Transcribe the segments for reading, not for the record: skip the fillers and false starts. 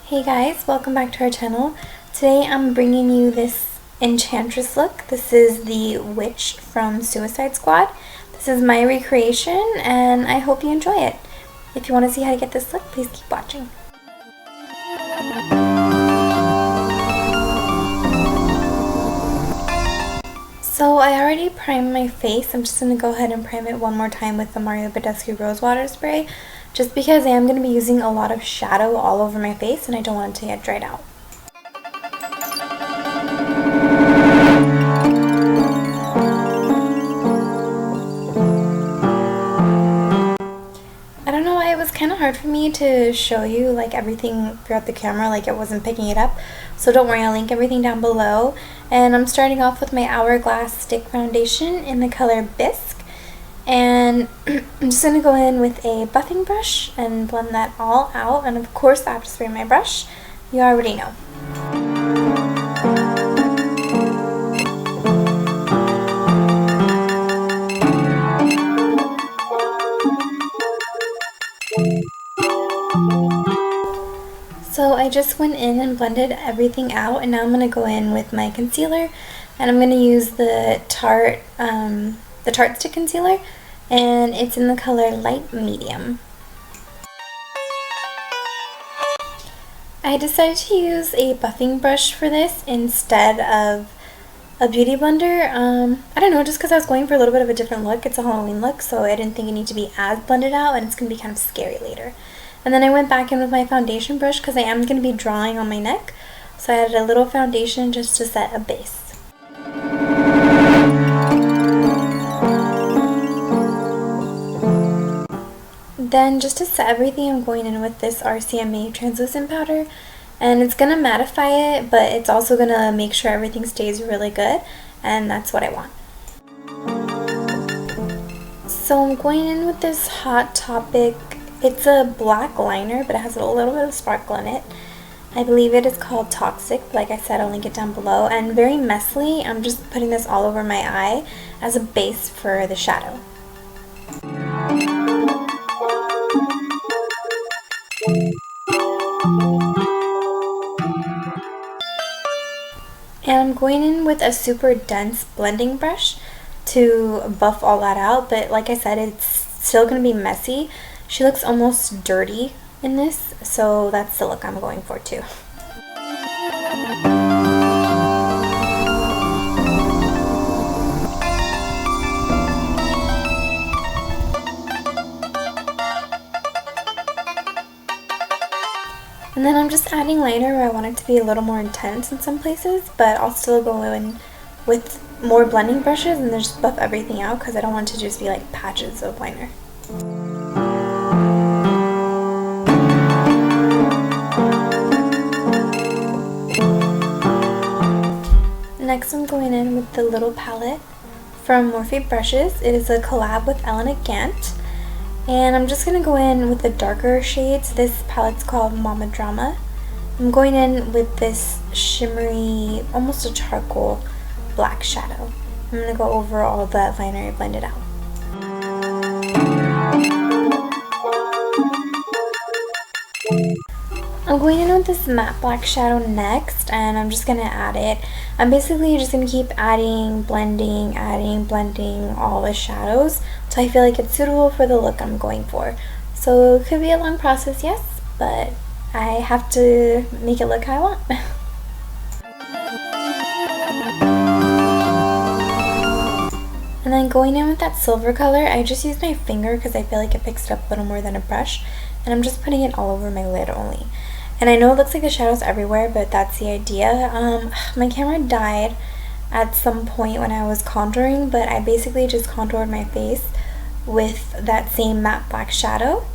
Hey guys, welcome back to our channel. Today I'm bringing you this Enchantress look. This is the witch from Suicide Squad. This is my recreation and I hope you enjoy it. If you want to see how to get this look, please keep watching. So I already primed my face. I'm just going to go ahead and prime it one more time with the Mario Badescu Rose Water Spray, just because I am going to be using a lot of shadow all over my face and I don't want it to get dried out. I don't know why it was kind of hard for me to show you like everything throughout the camera, like it wasn't picking it up, so don't worry, I'll link everything down below. And I'm starting off with my Hourglass Stick Foundation in the color Bisque, and I'm just going to go in with a buffing brush and blend that all out, and of course I have to spray my brush, you already know. So I just went in and blended everything out, and now I'm going to go in with my concealer, and I'm going to use the Tarte Stick Concealer, and it's in the color Light Medium. I decided to use a buffing brush for this instead of a beauty blender. I don't know, just because I was going for a little bit of a different look. It's a Halloween look, so I didn't think it needed to be as blended out, and it's going to be kind of scary later. And then I went back in with my foundation brush because I am going to be drawing on my neck. So I added a little foundation just to set a base. Then just to set everything, I'm going in with this RCMA translucent powder. And it's going to mattify it, but it's also going to make sure everything stays really good. And that's what I want. So I'm going in with this Hot Topic. It's a black liner, but it has a little bit of sparkle in it. I believe it is called Toxic, but like I said, I'll link it down below. And very messily, I'm just putting this all over my eye as a base for the shadow. And I'm going in with a super dense blending brush to buff all that out, but like I said, it's still going to be messy. She looks almost dirty in this, so that's the look I'm going for too. And then I'm just adding liner where I want it to be a little more intense in some places, but I'll still go in with more blending brushes and just buff everything out because I don't want it to just be like patches of liner. Next I'm going in with the little palette from Morphe brushes. It is a collab with Elegant, and I'm just going to go in with the darker shades. This palette's called Mama Drama. I'm going in with this shimmery, almost a charcoal black shadow. I'm going to go over all that liner I blended out. I'm going in with this matte black shadow next, and I'm just going to add it. I'm basically just going to keep adding, blending all the shadows until I feel like it's suitable for the look I'm going for. So it could be a long process, yes, but I have to make it look how I want. And then going in with that silver color, I just used my finger because I feel like it picks it up a little more than a brush, and I'm just putting it all over my lid only. And I know it looks like the shadow's everywhere, but that's the idea. My camera died at some point when I was contouring, but I basically just contoured my face with that same matte black shadow.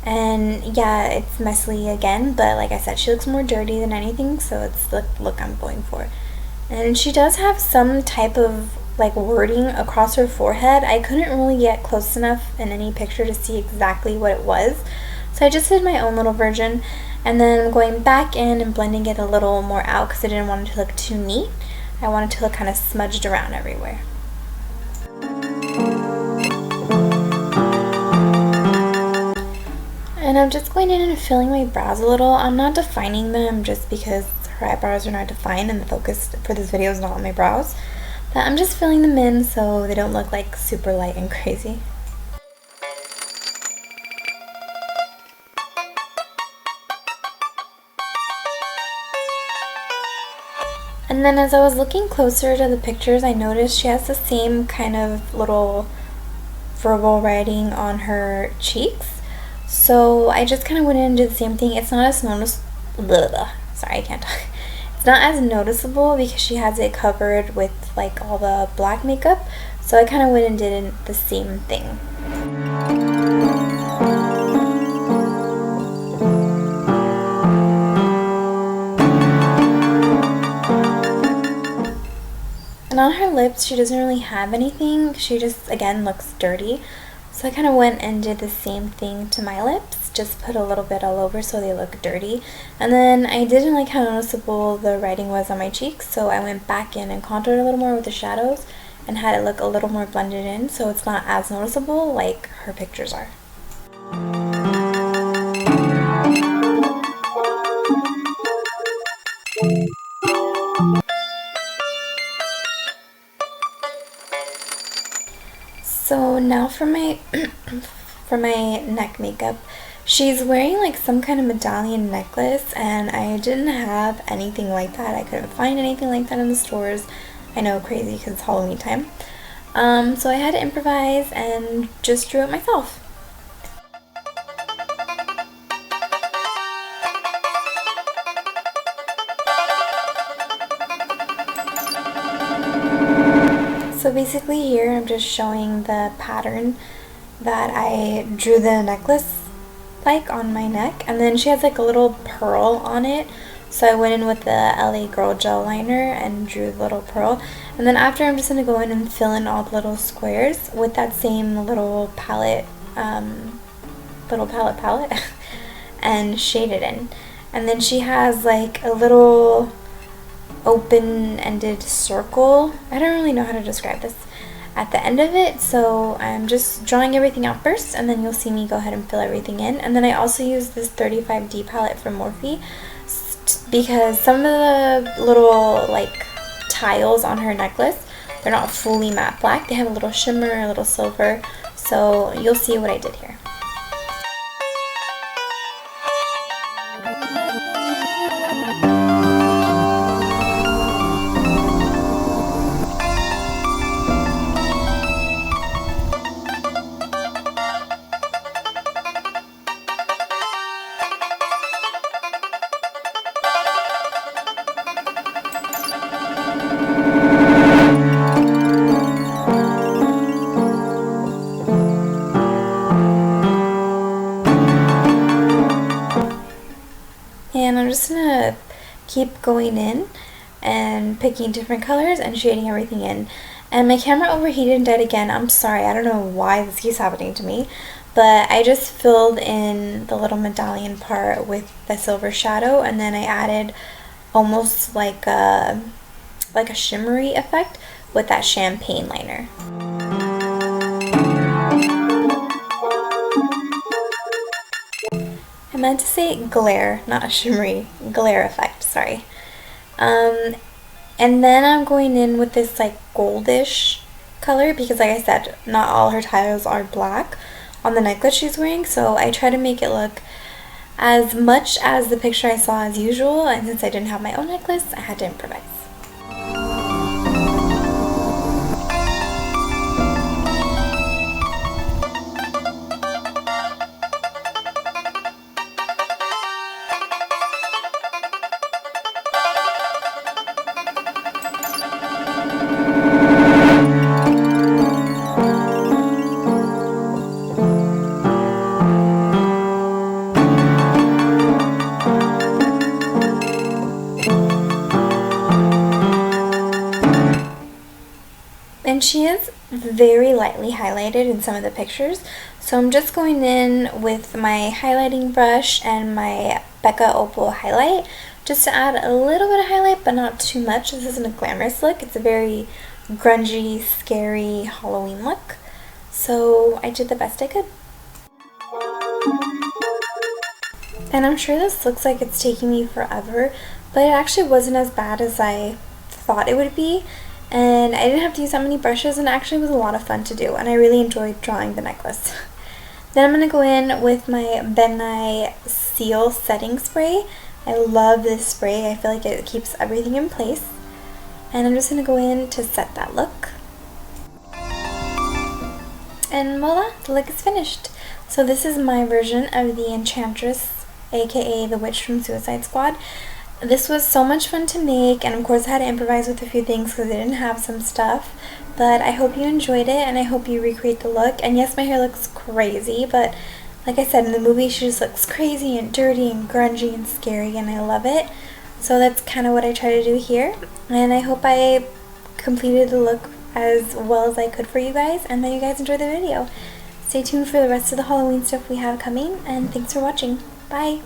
And yeah, it's messy again, but like I said, she looks more dirty than anything, so it's the look I'm going for. And she does have some type of like wording across her forehead. I couldn't really get close enough in any picture to see exactly what it was, so I just did my own little version. And then I'm going back in and blending it a little more out because I didn't want it to look too neat. I wanted it to look kind of smudged around everywhere. then I'm just going in and filling my brows a little. I'm not defining them just because her eyebrows are not defined and the focus for this video is not on my brows. But I'm just filling them in so they don't look like super light and crazy. And then as I was looking closer to the pictures, I noticed she has the same kind of little verbal writing on her cheeks. So I just kind of went in and did the same thing. It's not as noticeable. Sorry, I can't talk. It's not as noticeable because she has it covered with like all the black makeup. So I kind of went and did the same thing. And on her lips, she doesn't really have anything. She just, again, looks dirty. So I kind of went and did the same thing to my lips. Just put a little bit all over so they look dirty. And then I didn't like how noticeable the writing was on my cheeks. So I went back in and contoured a little more with the shadows and had it look a little more blended in. So it's not as noticeable like her pictures are. So now for my for my neck makeup, she's wearing like some kind of medallion necklace, and I didn't have anything like that. I couldn't find anything like that in the stores. I know, crazy because it's Halloween time. So I had to improvise and just drew it myself. So basically here I'm just showing the pattern that I drew the necklace like on my neck, and then she has like a little pearl on it, so I went in with the LA Girl gel liner and drew the little pearl, and then after I'm just going to go in and fill in all the little squares with that same little palette and shade it in. And then she has like a little open-ended circle. I don't really know how to describe this at the end of it, so I'm just drawing everything out first, and then you'll see me go ahead and fill everything in. And then I also use this 35D palette from Morphe because some of the little like tiles on her necklace, they're not fully matte black. They have a little shimmer, a little silver, so you'll see what I did here. And I'm just gonna keep going in and picking different colors and shading everything in. And my camera overheated and died again. I'm sorry, I don't know why this keeps happening to me, but I just filled in the little medallion part with the silver shadow, and then I added almost like a shimmery effect with that champagne liner. I meant to say glare, not a shimmery, glare effect, sorry. And then I'm going in with this like goldish color because like I said, not all her tiles are black on the necklace she's wearing, so I try to make it look as much as the picture I saw as usual, and since I didn't have my own necklace, I had to improvise. And she is very lightly highlighted in some of the pictures, so I'm just going in with my highlighting brush and my Becca Opal highlight just to add a little bit of highlight, but not too much. This isn't a glamorous look, it's a very grungy, scary Halloween look, so I did the best I could. And I'm sure this looks like it's taking me forever, but it actually wasn't as bad as I thought it would be. And I didn't have to use that many brushes, and it actually was a lot of fun to do, and I really enjoyed drawing the necklace. Then I'm going to go in with my Ben Nye Seal Setting Spray. I love this spray. I feel like it keeps everything in place. And I'm just going to go in to set that look. And voila, the look is finished. So this is my version of the Enchantress, aka the witch from Suicide Squad. This was so much fun to make, and of course I had to improvise with a few things because I didn't have some stuff. But I hope you enjoyed it, and I hope you recreate the look. And yes, my hair looks crazy, but like I said, in the movie she just looks crazy and dirty and grungy and scary, and I love it. So that's kind of what I try to do here, and I hope I completed the look as well as I could for you guys, and that you guys enjoyed the video. Stay tuned for the rest of the Halloween stuff we have coming, and thanks for watching. Bye!